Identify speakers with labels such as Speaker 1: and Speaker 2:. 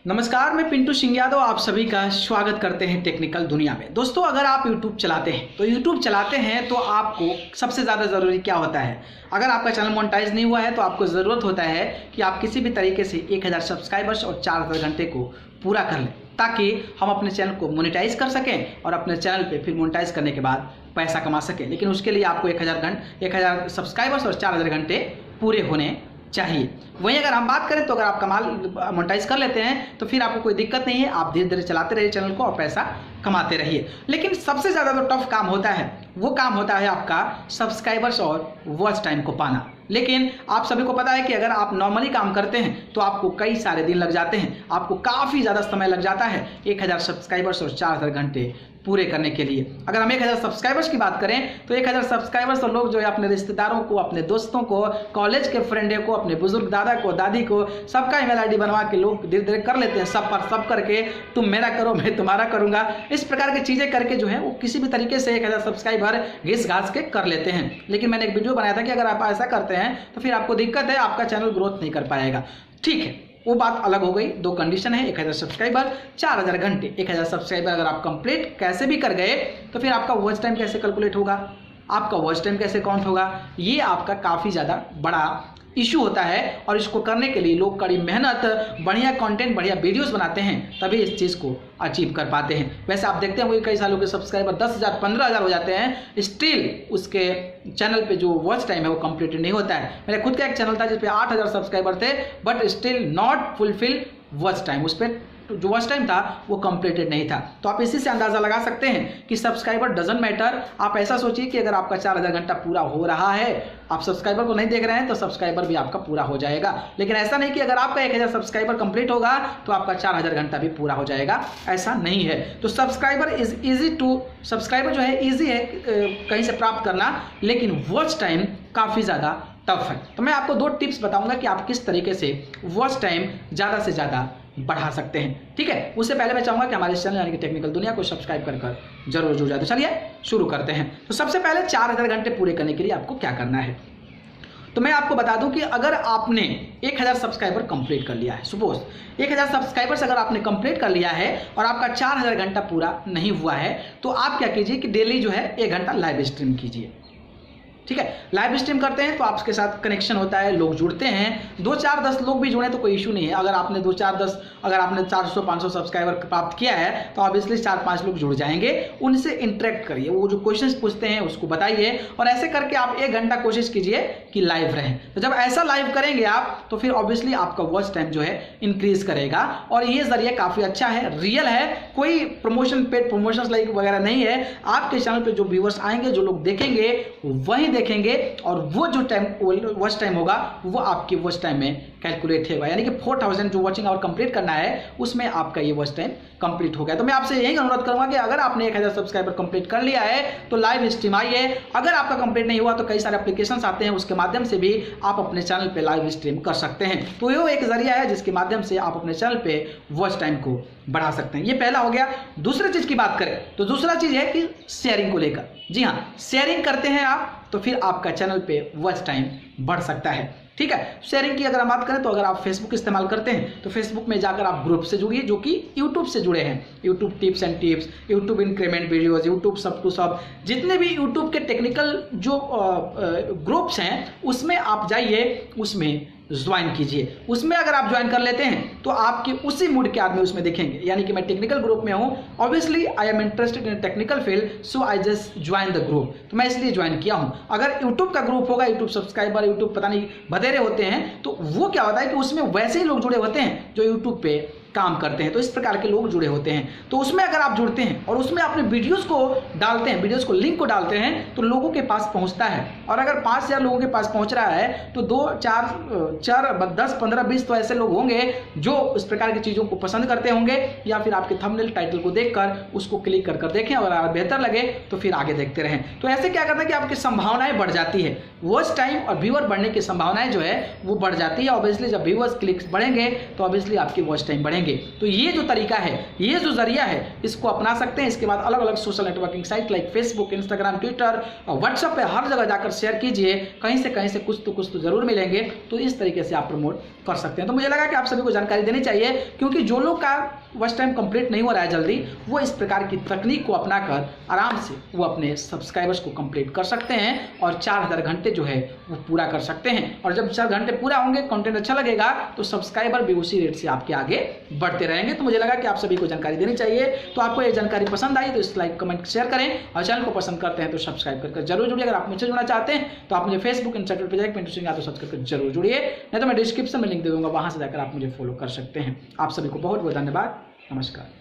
Speaker 1: नमस्कार, मैं पिंटू सिंह यादव आप सभी का स्वागत करते हैं टेक्निकल दुनिया में। दोस्तों, अगर आप YouTube चलाते हैं तो आपको सबसे ज़्यादा ज़रूरी क्या होता है? अगर आपका चैनल मोनेटाइज नहीं हुआ है तो आपको ज़रूरत होता है कि आप किसी भी तरीके से 1000 सब्सक्राइबर्स और 4000 घंटे को पूरा कर लें, ताकि हम अपने चैनल को मोनेटाइज कर सकें और अपने चैनल पे फिर मोनेटाइज करने के बाद पैसा कमा सकें। लेकिन उसके लिए आपको 1000 सब्सक्राइबर्स और 4000 घंटे पूरे होने चाहिए। वहीं अगर हम बात करें तो अगर आप मोनेटाइज कर लेते हैं तो फिर आपको कोई दिक्कत नहीं है, आप धीरे धीरे चलाते रहिए चैनल को और पैसा कमाते रहिए। लेकिन सबसे ज़्यादा जो टफ काम होता है वो काम होता है आपका सब्सक्राइबर्स और वॉच टाइम को पाना। लेकिन आप सभी को पता है कि अगर आप नॉर्मली काम करते हैं तो आपको कई सारे दिन लग जाते हैं, आपको काफ़ी ज़्यादा समय लग जाता है 1000 सब्सक्राइबर्स और 4000 घंटे पूरे करने के लिए। अगर हम 1000 सब्सक्राइबर्स की बात करें तो 1000 सब्सक्राइबर्स तो लोग जो है अपने रिश्तेदारों को, अपने दोस्तों को, कॉलेज के फ्रेंड को, अपने बुजुर्ग दादा को, दादी को, सबका ईमेल आईडी बनवा के लोग धीरे धीरे कर लेते हैं, सब करके तुम मेरा करो मैं तुम्हारा करूंगा, इस प्रकार की चीज़ें करके जो है वो किसी भी तरीके से 1000 सब्सक्राइबर घिस घास के कर लेते हैं। लेकिन मैंने एक वीडियो बनाया था कि अगर आप ऐसा करते हैं तो फिर आपको दिक्कत है, आपका चैनल ग्रोथ नहीं कर पाएगा। ठीक है, वो बात अलग हो गई। दो कंडीशन है, 1000 सब्सक्राइबर 4000 घंटे। 1000 सब्सक्राइबर अगर आप कंप्लीट कैसे भी कर गए तो फिर आपका वॉच टाइम कैसे कैलकुलेट होगा, आपका वॉच टाइम कैसे काउंट होगा, ये आपका काफ़ी ज़्यादा बड़ा इशू होता है। और इसको करने के लिए लोग कड़ी मेहनत, बढ़िया कंटेंट, बढ़िया वीडियोस बनाते हैं, तभी इस चीज़ को अचीव कर पाते हैं। वैसे आप देखते हैं कई सालों के सब्सक्राइबर 10,000 15,000 हो जाते हैं, स्टिल उसके चैनल पे जो वॉच टाइम है वो कंप्लीट नहीं होता है। मेरा खुद का एक चैनल था जिस पे 8000 सब्सक्राइबर थे, but still not fulfil watch time, उस पर जो वॉच टाइम था वो कंप्लीटेड नहीं था। तो आप इसी से अंदाज़ा लगा सकते हैं कि सब्सक्राइबर डजंट मैटर। आप ऐसा सोचिए कि अगर आपका 4000 घंटा पूरा हो रहा है, आप सब्सक्राइबर को नहीं देख रहे हैं तो सब्सक्राइबर भी आपका पूरा हो जाएगा। लेकिन ऐसा नहीं कि अगर आपका 1000 सब्सक्राइबर कंप्लीट होगा तो आपका 4000 घंटा भी पूरा हो जाएगा, ऐसा नहीं है। तो सब्सक्राइबर सब्सक्राइबर जो है ईजी है कहीं से प्राप्त करना, लेकिन वॉच टाइम काफ़ी ज़्यादा टफ है। तो मैं आपको 2 टिप्स बताऊंगा कि आप किस तरीके से वॉच टाइम ज़्यादा से ज़्यादा बढ़ा सकते हैं। ठीक है, उससे पहले मैं चाहूंगा कि हमारे चैनल यानी कि टेक्निकल दुनिया को सब्सक्राइब कर जरूर जुड़ जाए। तो चलिए शुरू करते हैं। तो सबसे पहले 4000 घंटे पूरे करने के लिए आपको क्या करना है, तो मैं आपको बता दूं कि अगर आपने 1000 सब्सक्राइबर कंप्लीट कर लिया है, सपोज 1000 सब्सक्राइबर्स अगर आपने कंप्लीट कर लिया है और आपका 4000 घंटा पूरा नहीं हुआ है, तो आप क्या कीजिए कि डेली जो है 1 घंटा लाइव स्ट्रीम कीजिए। ठीक है, लाइव स्ट्रीम करते हैं तो आपके साथ कनेक्शन होता है, लोग जुड़ते हैं। 2 4 10 लोग भी जुड़े तो कोई इशू नहीं है। अगर आपने 2 4 10 अगर आपने 400 500 सब्सक्राइबर प्राप्त किया है तो ऑब्वियसली 4 5 लोग जुड़ जाएंगे। उनसे इंटरेक्ट करिए, वो जो क्वेश्चंस पूछते हैं उसको बताइए, और ऐसे करके आप 1 घंटा कोशिश कीजिए कि लाइव रहें। तो जब ऐसा लाइव करेंगे आप तो फिर ऑब्वियसली आपका वॉच टाइम जो है इंक्रीज करेगा। और ये जरिए काफ़ी अच्छा है, रियल है, कोई प्रमोशन पेड प्रमोशन लाइक वगैरह नहीं है। आपके चैनल पर जो व्यूवर्स आएंगे, जो लोग देखेंगे वही देखेंगे, और वो जो टाइम वॉच टाइम होगा वो आपकी वॉच टाइम में कैलकुलेट होगा। यानी कि 4000 जो वॉचिंग आवर कंप्लीट करना है उसमें आपका ये वॉच टाइम कंप्लीट हो गया। तो मैं आपसे यही अनुरोध करूंगा कि अगर आपने 1000 सब्सक्राइबर कंप्लीट कर लिया है तो लाइव स्ट्रीम आइए। अगर आपका कंप्लीट नहीं हुआ तो कई सारे एप्लीकेशंस आते हैं, उसके माध्यम से भी आप अपने चैनल पे लाइव स्ट्रीम कर सकते हैं। तो ये एक जरिया है जिसके माध्यम से आप अपने चैनल पे वॉच टाइम को बढ़ा सकते हैं। ये पहला हो गया। दूसरी चीज की बात करें तो दूसरा चीज है कि शेयरिंग को लेकर। जी हाँ, शेयरिंग करते हैं आप तो फिर आपका चैनल पे वॉच टाइम बढ़ सकता है। ठीक है, शेयरिंग की अगर हम बात करें तो अगर आप फेसबुक इस्तेमाल करते हैं तो फेसबुक में जाकर आप ग्रुप से जुड़िए जो कि यूट्यूब से जुड़े हैं। YouTube tips and tips, YouTube increment videos, YouTube सब टू सब, जितने भी यूट्यूब के टेक्निकल जो ग्रुप्स हैं उसमें आप जाइए, उसमें ज्वाइन कीजिए। उसमें अगर आप ज्वाइन कर लेते हैं तो आपके उसी मूड के आदमी उसमें दिखेंगे। यानी कि मैं टेक्निकल ग्रुप में हूँ, obviously I am interested in technical field, so I just join the group. तो मैं इसलिए ज्वाइन किया हूँ। अगर यूट्यूब का ग्रुप होगा, यूट्यूब सब्सक्राइबर, यूट्यूब पता नहीं बधेरे होते हैं, तो वो क्या होता है कि उसमें वैसे ही लोग जुड़े होते हैं जो यूट्यूब पे काम करते हैं। तो इस प्रकार के लोग जुड़े होते हैं। तो उसमें अगर आप जुड़ते हैं और उसमें अपने वीडियोस को डालते हैं, वीडियोस को लिंक को डालते हैं, तो लोगों के पास पहुंचता है। और अगर 5000 लोगों के पास पहुंच रहा है तो 2 4 10 15 20 तो ऐसे लोग होंगे जो इस प्रकार की चीज़ों को पसंद करते होंगे, या फिर आपके थंबनेल टाइटल को देखकर उसको क्लिक कर देखें और अगर बेहतर लगे तो फिर आगे देखते रहें। तो ऐसे क्या करता है कि आपकी संभावनाएं बढ़ जाती है, वॉच टाइम और व्यूअर बढ़ने की संभावनाएं जो है वो बढ़ जाती है। ऑब्वियसली जब व्यूअर्स क्लिक्स बढ़ेंगे तो ऑब्वियसली आपकी वॉच टाइम बढ़ेंगे। मिलेंगे। तो ये जो तरीका है, ये जो जरिया है, इसको अपना सकते हैं। इसके बाद अलग अलग social networking site like Facebook, Instagram, Twitter और व्हाट्सएप पे हर जगह जाकर शेयर कीजिए। कहीं से कुछ तो जरूर मिलेंगे। तो इस तरीके से आप प्रमोट कर सकते हैं। तो मुझे लगा कि आप सभी को जानकारी देनी चाहिए, क्योंकि जो लोग का वॉच टाइम कंप्लीट नहीं हो रहा है जल्दी, वो इस प्रकार की तकनीक को अपनाकर आराम से वो अपने सब्सक्राइबर्स को कंप्लीट कर सकते हैं और 4000 घंटे जो है वो पूरा कर सकते हैं। और जब 4 घंटे पूरा होंगे, कंटेंट अच्छा लगेगा, तो सब्सक्राइबर भी उसी रेट से आपके आगे बढ़ते रहेंगे। तो मुझे लगा कि आप सभी को जानकारी देनी चाहिए। तो आपको ये जानकारी पसंद आई तो इस लाइक कमेंट शेयर करें, और चैनल को पसंद करते हैं तो सब्सक्राइब करके जरूर जुड़िए। अगर आप मुझसे जुड़ना चाहते हैं तो आप मुझे फेसबुक, इंस्टाग्राम पे जाकर पिंटू सिंह यादव सर्च करके जरूर जुड़िए, नहीं तो मैं डिस्क्रिप्शन में लिंक दे दूंगा, वहां से जाकर आप मुझे फॉलो कर सकते हैं। आप सभी को बहुत बहुत धन्यवाद। नमस्कार।